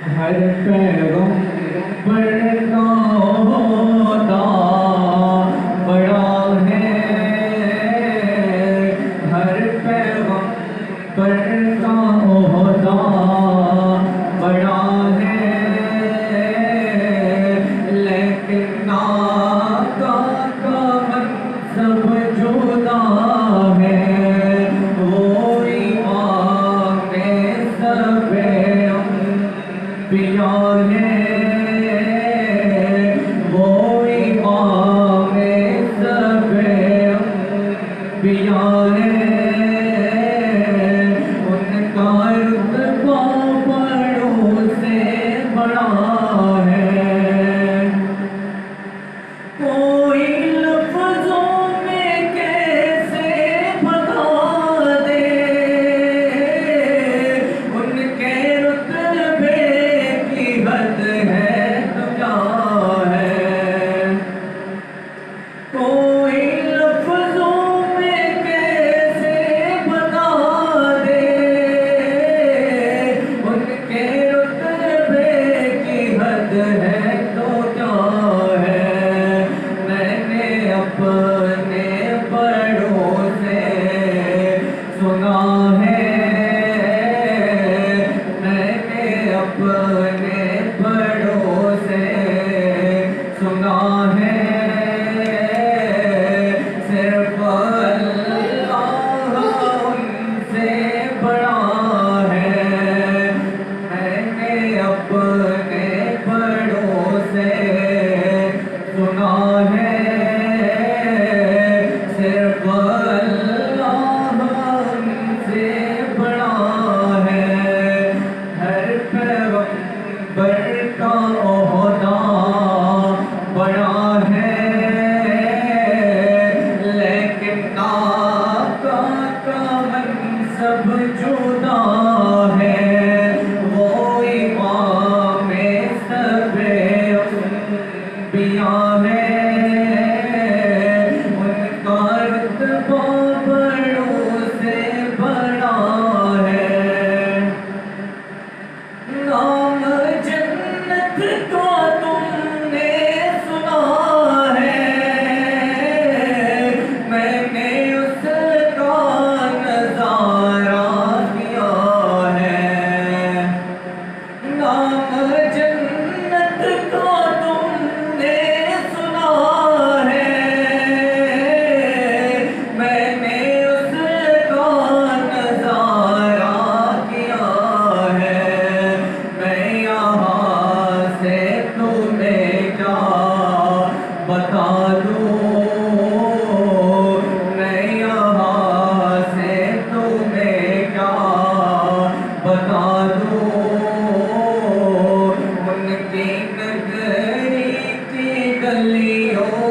ہر پیغمبر کا ہوتا بڑا ہے، ہر پیغمبر کا ہوتا بڑا ہے، لیکن آقا کا منصب جدا ہے، وہ امام سب انبیاء ہے، وہ امام سب انبیاء ہے، ان کا رتبہ بڑوں سے بڑا ہے، کوئی لفظوں میں کیسے بتا دے ان کے رتبے کی حد ہے تو کیا ہے، کوئی لفظوں میں کیسے بتا دے ان کے رتبے کی حد ہے تو کیا ہے، میں نے اپنے بڑوں سے سنا ہے، میں نے اپنے بڑوں سے سنا ہے، صرف اللہ ان سے بڑا ہے، میں نے اپنے بڑوں سے سنا ہے، صرف اللہ ان سے بڑا ہے، ہر پیغمبر کا عہدہ بڑا ہے، لیکن آقا کا منصب جدا ہے، وہ امام سب انبیاء ہے، ان کا رتبہ بڑوں سے بڑا ہے، نام جنت کا تم نے سنا ہے، میں نے اس کا نظارہ کیا ہے، نام جنت کا تم نے سنا ہے، میں نے اس کا نظارہ کیا ہے، میں یہاں سے تمہیں کیا بتا دوں، میں یہاں سے تمہیں کیا بتا دوں، ان کی نگری کی گلیوں